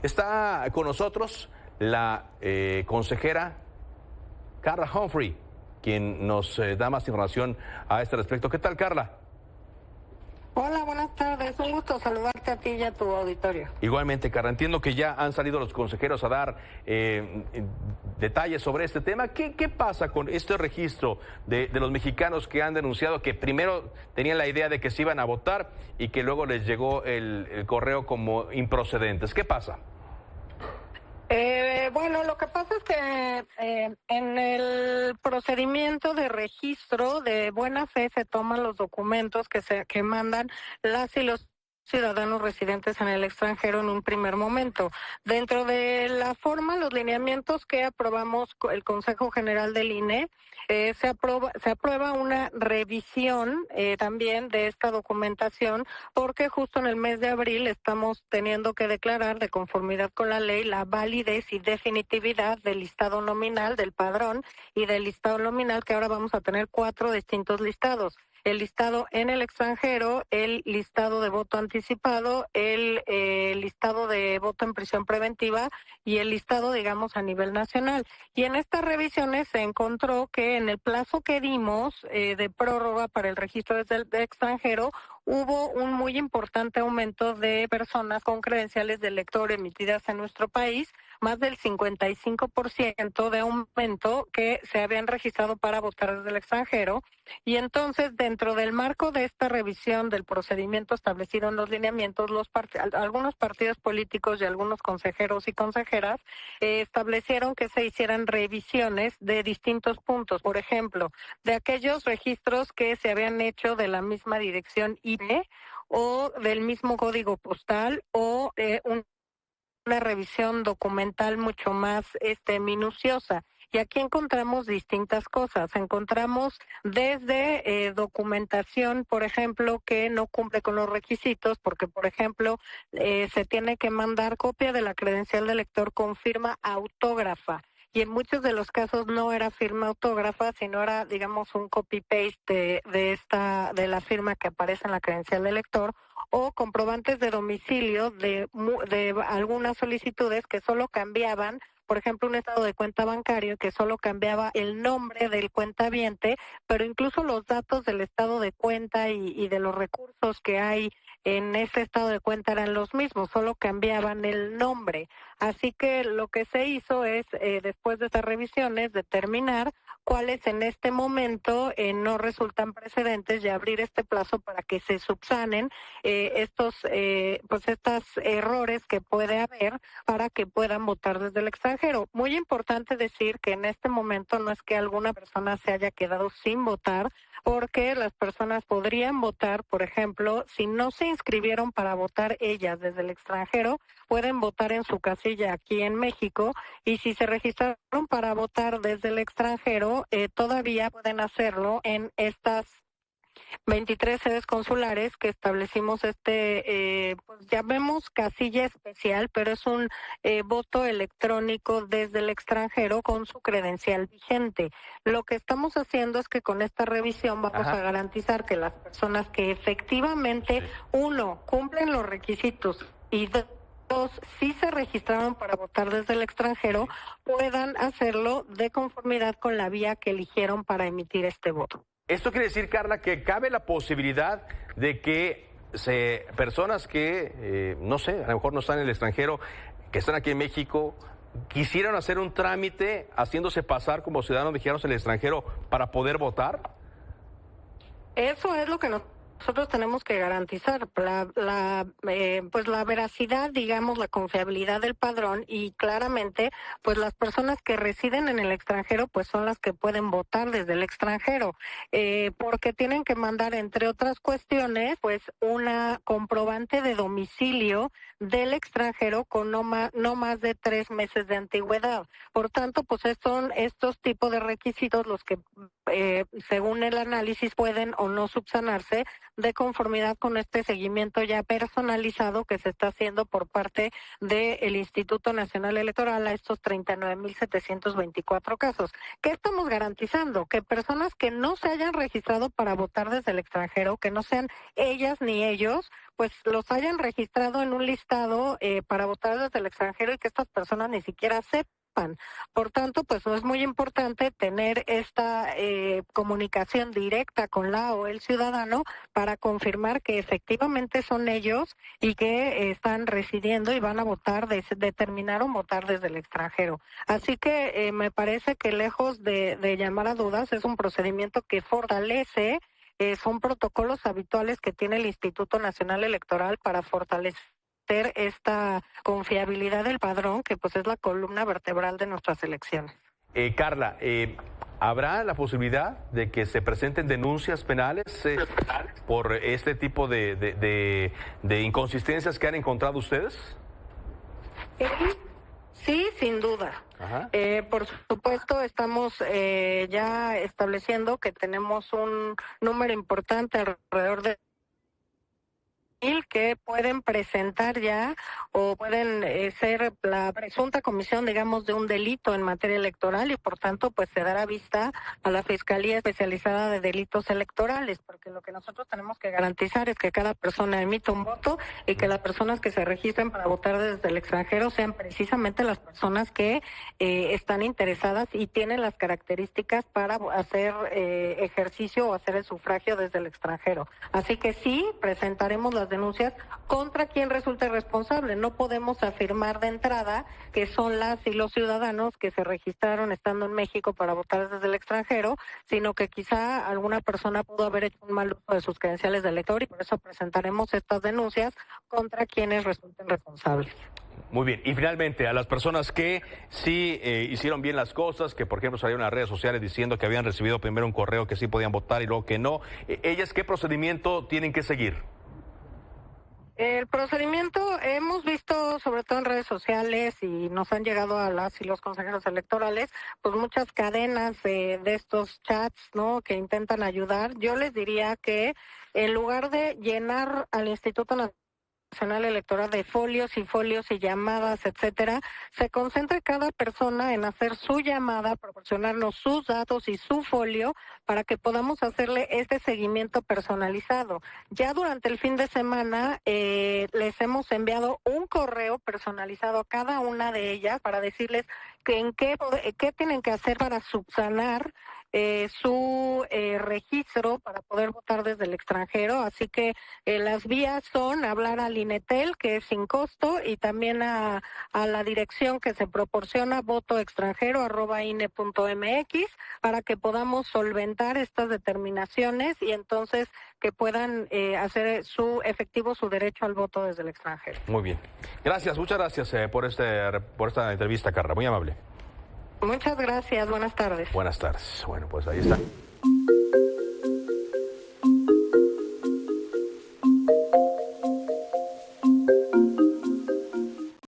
Está con nosotros la consejera Carla Humphrey, quien nos da más información a este respecto. ¿Qué tal, Carla? Hola, buenas tardes. Un gusto saludarte a ti y a tu auditorio. Igualmente, Carla, entiendo que ya han salido los consejeros a dar detalles sobre este tema. ¿Qué pasa con este registro de los mexicanos que han denunciado que primero tenían la idea de que se iban a votar y que luego les llegó el correo como improcedentes? ¿Qué pasa? Bueno, lo que pasa es que en el procedimiento de registro de buena fe se toman los documentos que mandan las y los ciudadanos residentes en el extranjero en un primer momento. Dentro de la forma, los lineamientos que aprobamos el Consejo General del INE, se aprueba una revisión también de esta documentación, porque justo en el mes de abril estamos teniendo que declarar de conformidad con la ley la validez y definitividad del listado nominal del padrón y del listado nominal, que ahora vamos a tener 4 distintos listados: el listado en el extranjero, el listado de voto anticipado, el listado de voto en prisión preventiva y el listado, digamos, a nivel nacional. Y en estas revisiones se encontró que en el plazo que dimos de prórroga para el registro desde el extranjero, hubo un muy importante aumento de personas con credenciales de elector emitidas en nuestro país, más del 55% de aumento que se habían registrado para votar desde el extranjero. Y entonces, dentro del marco de esta revisión del procedimiento establecido en los lineamientos, algunos partidos políticos y algunos consejeros y consejeras establecieron que se hicieran revisiones de distintos puntos. Por ejemplo, de aquellos registros que se habían hecho de la misma dirección IP o del mismo código postal, o una revisión documental mucho más minuciosa. Y aquí encontramos distintas cosas. Encontramos desde documentación, por ejemplo, que no cumple con los requisitos, porque, por ejemplo, se tiene que mandar copia de la credencial de lector con firma autógrafa. Y en muchos de los casos no era firma autógrafa, sino era, digamos, un copy-paste de la firma que aparece en la credencial de lector, o comprobantes de domicilio de algunas solicitudes que solo cambiaban, por ejemplo, un estado de cuenta bancario que solo cambiaba el nombre del cuentaviente, pero incluso los datos del estado de cuenta y de los recursos que hay en ese estado de cuenta eran los mismos, solo cambiaban el nombre. Así que lo que se hizo es, después de estas revisiones, determinar cuáles en este momento no resultan precedentes y abrir este plazo para que se subsanen estos errores que puede haber para que puedan votar desde el extranjero. Muy importante decir que en este momento no es que alguna persona se haya quedado sin votar, porque las personas podrían votar, por ejemplo, si no se inscribieron para votar ellas desde el extranjero, pueden votar en su casilla aquí en México, y si se registraron para votar desde el extranjero, todavía pueden hacerlo en estas 23 sedes consulares que establecimos. Pues llamemos casilla especial, pero es un voto electrónico desde el extranjero con su credencial vigente. Lo que estamos haciendo es que con esta revisión vamos a garantizar que las personas que efectivamente, uno, cumplen los requisitos y dos, si se registraron para votar desde el extranjero, puedan hacerlo de conformidad con la vía que eligieron para emitir este voto. Esto quiere decir, Carla, que cabe la posibilidad de que personas que, no sé, a lo mejor no están en el extranjero, que están aquí en México, quisieran hacer un trámite haciéndose pasar como ciudadanos mexicanos en el extranjero para poder votar. Eso es lo que nosotros tenemos que garantizar, pues la veracidad, digamos, la confiabilidad del padrón, y claramente, pues las personas que residen en el extranjero, pues son las que pueden votar desde el extranjero, porque tienen que mandar, entre otras cuestiones, pues una comprobante de domicilio del extranjero con no más de 3 meses de antigüedad. Por tanto, pues son estos tipos de requisitos los que según el análisis, pueden o no subsanarse de conformidad con este seguimiento ya personalizado que se está haciendo por parte del Instituto Nacional Electoral a estos 39.724 casos. ¿Qué estamos garantizando? Que personas que no se hayan registrado para votar desde el extranjero, que no sean ellas ni ellos, pues los hayan registrado en un listado para votar desde el extranjero y que estas personas ni siquiera sepan. Por tanto, pues no es muy importante tener esta comunicación directa con la o el ciudadano para confirmar que efectivamente son ellos y que están residiendo y van a votar, determinaron votar desde el extranjero. Así que me parece que lejos de llamar a dudas, es un procedimiento que fortalece, son protocolos habituales que tiene el Instituto Nacional Electoral para fortalecer esta confiabilidad del padrón, que pues es la columna vertebral de nuestras elecciones. Carla, ¿habrá la posibilidad de que se presenten denuncias penales por este tipo de inconsistencias que han encontrado ustedes? Sí, sin duda. Por supuesto, estamos ya estableciendo que tenemos un número importante, alrededor de que pueden presentar ya o pueden ser la presunta comisión, digamos, de un delito en materia electoral y por tanto pues se dará vista a la Fiscalía Especializada de Delitos Electorales, porque lo que nosotros tenemos que garantizar es que cada persona emita un voto y que las personas que se registren para votar desde el extranjero sean precisamente las personas que están interesadas y tienen las características para hacer ejercicio o hacer el sufragio desde el extranjero. Así que sí, presentaremos las denuncias contra quien resulte responsable. No podemos afirmar de entrada que son las y los ciudadanos que se registraron estando en México para votar desde el extranjero, sino que quizá alguna persona pudo haber hecho un mal uso de sus credenciales de elector y por eso presentaremos estas denuncias contra quienes resulten responsables. Muy bien, y finalmente a las personas que sí hicieron bien las cosas, que por ejemplo salieron a las redes sociales diciendo que habían recibido primero un correo que sí podían votar y luego que no, ¿ellas qué procedimiento tienen que seguir? El procedimiento hemos visto, sobre todo en redes sociales, y nos han llegado a las y los consejeros electorales, pues muchas cadenas de estos chats, ¿no?, que intentan ayudar. Yo les diría que en lugar de llenar al Instituto Nacional Electoral de folios y llamadas, etcétera, se concentre cada persona en hacer su llamada, proporcionarnos sus datos y su folio para que podamos hacerle este seguimiento personalizado. Ya durante el fin de semana les hemos enviado un correo personalizado a cada una de ellas para decirles que qué tienen que hacer para subsanar su registro para poder votar desde el extranjero. Así que las vías son hablar al INETEL, que es sin costo, y también a la dirección que se proporciona, votoextranjero@ine.mx, para que podamos solventar estas determinaciones y entonces que puedan hacer efectivo su derecho al voto desde el extranjero. Muy bien. Gracias, muchas gracias por esta entrevista, Carla. Muy amable. Muchas gracias. Buenas tardes. Buenas tardes. Bueno, pues ahí está.